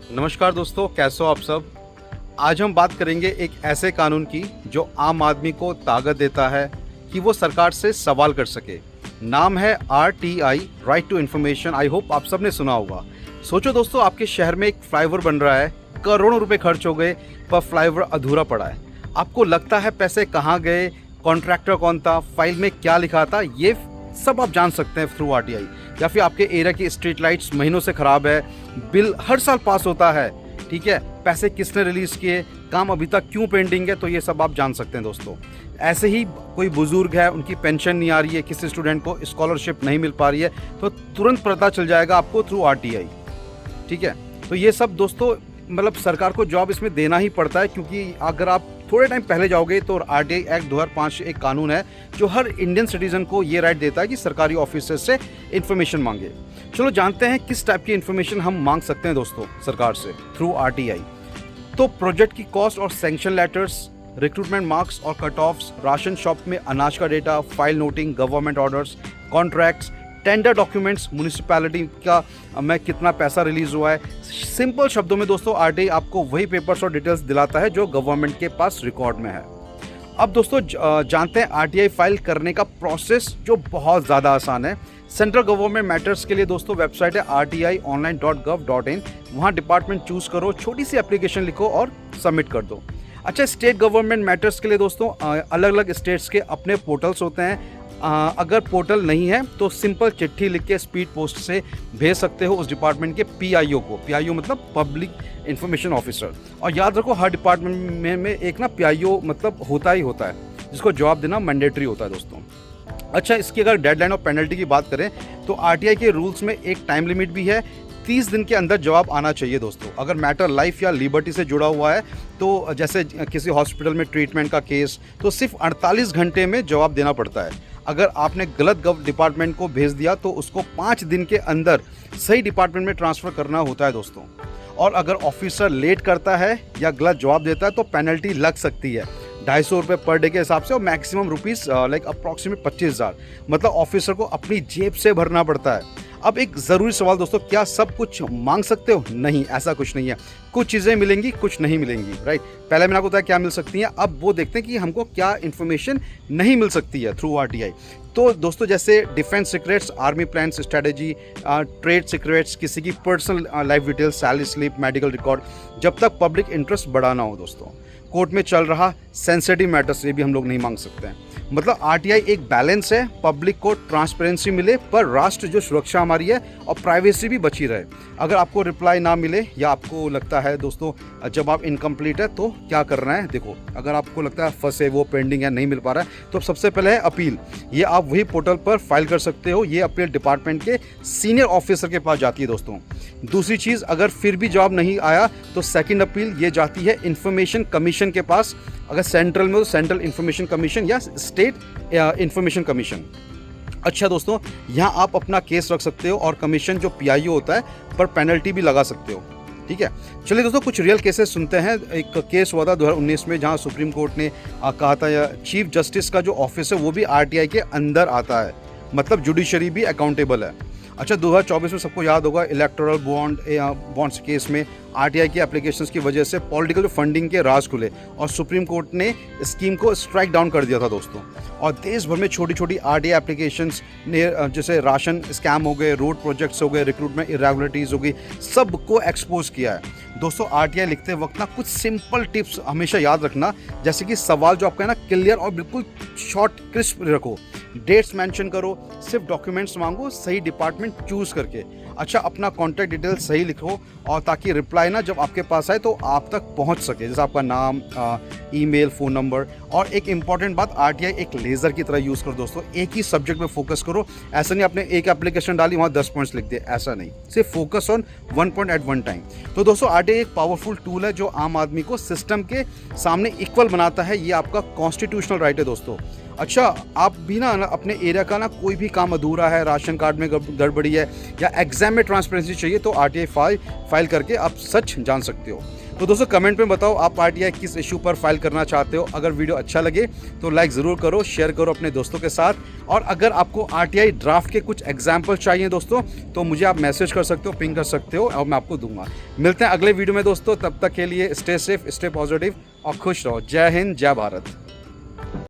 नमस्कार दोस्तों, कैसे हो आप सब। आज हम बात करेंगे एक ऐसे कानून की जो आम आदमी को ताकत देता है कि वो सरकार से सवाल कर सके। नाम है RTI, right to information. I hope आप सब ने सुना होगा। सोचो दोस्तों, आपके शहर में एक फ्लाईओवर बन रहा है, करोड़ों रुपए खर्च हो गए पर फ्लाईओवर अधूरा पड़ा है। आपको लगता है पैसे कहाँ गए, कॉन्ट्रैक्टर कौन था, फाइल में क्या लिखा था, ये सब आप जान सकते हैं थ्रू RTI। या फिर आपके एरिया की स्ट्रीट लाइट्स महीनों से ख़राब है, बिल हर साल पास होता है, ठीक है, पैसे किसने रिलीज़ किए, काम अभी तक क्यों पेंडिंग है, तो ये सब आप जान सकते हैं दोस्तों। ऐसे ही कोई बुज़ुर्ग है, उनकी पेंशन नहीं आ रही है, किसी स्टूडेंट को स्कॉलरशिप नहीं मिल पा रही है, तो तुरंत पता चल जाएगा आपको थ्रू RTI, ठीक है। तो ये सब दोस्तों मतलब सरकार को जॉब इसमें देना ही पड़ता है, क्योंकि अगर आप थोड़े टाइम पहले जाओगे तो RTI एक्ट 2005 एक कानून है जो हर इंडियन सिटीजन को ये राइट देता है कि सरकारी ऑफिसर से इन्फॉर्मेशन मांगे। चलो जानते हैं किस टाइप की इन्फॉर्मेशन हम मांग सकते हैं दोस्तों सरकार से थ्रू RTI। तो प्रोजेक्ट की कॉस्ट और सैंक्शन लेटर्स, रिक्रूटमेंट मार्क्स और कट ऑफ्स, राशन शॉप में अनाज का data, file noting, government orders, contracts, tender documents, municipality का में कितना पैसा रिलीज़ हुआ है। सिंपल शब्दों में दोस्तों RTI आपको वही पेपर्स और डिटेल्स दिलाता है जो गवर्नमेंट के पास रिकॉर्ड में है। अब दोस्तों जानते हैं RTI फाइल करने का प्रोसेस जो बहुत ज़्यादा आसान है। सेंट्रल गवर्नमेंट मैटर्स के लिए दोस्तों वेबसाइट है rtionline.gov.in। वहाँ डिपार्टमेंट चूज़ करो, छोटी सी एप्लीकेशन लिखो और सबमिट कर दो। अच्छा, स्टेट गवर्नमेंट मैटर्स के लिए दोस्तों अलग अलग स्टेट्स के अपने पोर्टल्स होते हैं। अगर पोर्टल नहीं है तो सिंपल चिट्ठी लिख के स्पीड पोस्ट से भेज सकते हो उस डिपार्टमेंट के PIO को। PIO मतलब पब्लिक इंफॉर्मेशन ऑफिसर। और याद रखो हर डिपार्टमेंट में एक ना PIO मतलब होता ही होता है, जिसको जवाब देना मैंडेटरी होता है दोस्तों। अच्छा, इसकी अगर डेडलाइन और पेनल्टी की बात करें तो RTI के रूल्स में एक टाइम लिमिट भी है। 30 दिन के अंदर जवाब आना चाहिए दोस्तों। अगर मैटर लाइफ या लिबर्टी से जुड़ा हुआ है तो जैसे किसी हॉस्पिटल में ट्रीटमेंट का केस, तो सिर्फ 48 घंटे में जवाब देना पड़ता है। अगर आपने गलत डिपार्टमेंट को भेज दिया तो उसको 5 दिन के अंदर सही डिपार्टमेंट में ट्रांसफ़र करना होता है दोस्तों। और अगर ऑफिसर लेट करता है या गलत जवाब देता है तो पेनल्टी लग सकती है 250 रुपये पर डे के हिसाब से, और मैक्सिमम रुपीज़ लाइक अप्रॉक्सीमेट 25,000, मतलब ऑफिसर को अपनी जेब से भरना पड़ता है। अब एक ज़रूरी सवाल दोस्तों, क्या सब कुछ मांग सकते हो? नहीं, ऐसा कुछ नहीं है। कुछ चीज़ें मिलेंगी, कुछ नहीं मिलेंगी, राइट। पहले मैंने आपको बताया क्या मिल सकती हैं, अब वो देखते हैं कि हमको क्या इन्फॉर्मेशन नहीं मिल सकती है थ्रू RTI। तो दोस्तों जैसे defence secrets, army plans, strategy, trade secrets, किसी की personal life details, salary slip, medical record, जब तक पब्लिक इंटरेस्ट बड़ा ना हो दोस्तों। कोर्ट में चल रहा सेंसिटिव मैटर्स, ये भी हम लोग नहीं मांग सकते हैं। मतलब RTI एक बैलेंस है, पब्लिक को ट्रांसपेरेंसी मिले पर राष्ट्र जो सुरक्षा हमारी है और प्राइवेसी भी बची रहे। अगर आपको रिप्लाई ना मिले या आपको लगता है दोस्तों जब आप इनकम्प्लीट है तो क्या करना है, देखो अगर आपको लगता है फंसे, वो पेंडिंग है, नहीं मिल पा रहा है, तो सबसे पहले है अपील। ये आप वही पोर्टल पर फाइल कर सकते हो। ये अपील डिपार्टमेंट के सीनियर ऑफिसर के पास जाती है दोस्तों। दूसरी चीज़, अगर फिर भी जवाब नहीं आया तो सेकंड अपील ये जाती है इंफॉर्मेशन कमीशन के पास। अगर सेंट्रल में तो सेंट्रल इंफॉर्मेशन कमीशन या स्टेट इंफॉर्मेशन कमीशन। अच्छा दोस्तों, यहाँ आप अपना केस रख सकते हो और कमीशन जो PIO होता है पर पेनल्टी भी लगा सकते हो, ठीक है। चलिए दोस्तों कुछ रियल केसेस सुनते हैं। एक केस हुआ था 2019 में जहाँ सुप्रीम कोर्ट ने कहा था चीफ जस्टिस का जो ऑफिस है वो भी RTI के अंदर आता है, मतलब जुडिशरी भी अकाउंटेबल है। अच्छा, 2024 में सबको याद होगा इलेक्टोरल बॉन्ड्स केस में RTI की एप्लीकेशंस की वजह से पॉलिटिकल फंडिंग के राज खुले और सुप्रीम कोर्ट ने स्कीम को स्ट्राइक डाउन कर दिया था दोस्तों। और देश भर में छोटी छोटी RTI एप्लीकेशंस ने जैसे राशन स्कैम हो गए, रोड प्रोजेक्ट्स हो गए, रिक्रूटमेंट इरेगुलरिटीज़ हो गई, सबको एक्सपोज किया है दोस्तों। RTI लिखते वक्त ना कुछ सिंपल टिप्स हमेशा याद रखना, जैसे कि सवाल जो आपका है ना क्लियर और बिल्कुल शॉर्ट क्रिस्प रखो, डेट्स मेंशन करो, सिर्फ डॉक्यूमेंट्स मांगो, सही डिपार्टमेंट चूज़ करके। अच्छा, अपना कॉन्टैक्ट डिटेल सही लिखो और ताकि रिप्लाई ना जब आपके पास आए तो आप तक पहुंच सके, जैसे आपका नाम, ईमेल, फ़ोन नंबर। और एक इंपॉर्टेंट बात, RTI एक लेज़र की तरह यूज़ करो दोस्तों। एक ही सब्जेक्ट पे फोकस करो। ऐसा नहीं आपने एक एप्लीकेशन डाली वहाँ 10 पॉइंट्स लिख दिए, ऐसा नहीं, सिर्फ focus on 1 point at one time. तो दोस्तों RTI एक पावरफुल टूल है जो आम आदमी को सिस्टम के सामने इक्वल बनाता है। ये आपका कॉन्स्टिट्यूशनल राइट है दोस्तों। अच्छा, आप भी ना अपने एरिया का ना कोई भी काम अधूरा है, राशन कार्ड में गड़बड़ी है या एग्जाम में ट्रांसपेरेंसी चाहिए तो RTI फाइल करके आप सच जान सकते हो। तो दोस्तों कमेंट में बताओ आप आरटीआई किस इशू पर फाइल करना चाहते हो। अगर वीडियो अच्छा लगे तो लाइक ज़रूर करो, शेयर करो अपने दोस्तों के साथ। और अगर आपको आरटीआई ड्राफ्ट के कुछ एग्जाम्पल चाहिए दोस्तों, तो मुझे आप मैसेज कर सकते हो, पिंग कर सकते हो और मैं आपको दूंगा। मिलते हैं अगले वीडियो में दोस्तों, तब तक के लिए स्टे सेफ, स्टे पॉजिटिव और खुश रहो। जय हिंद, जय भारत।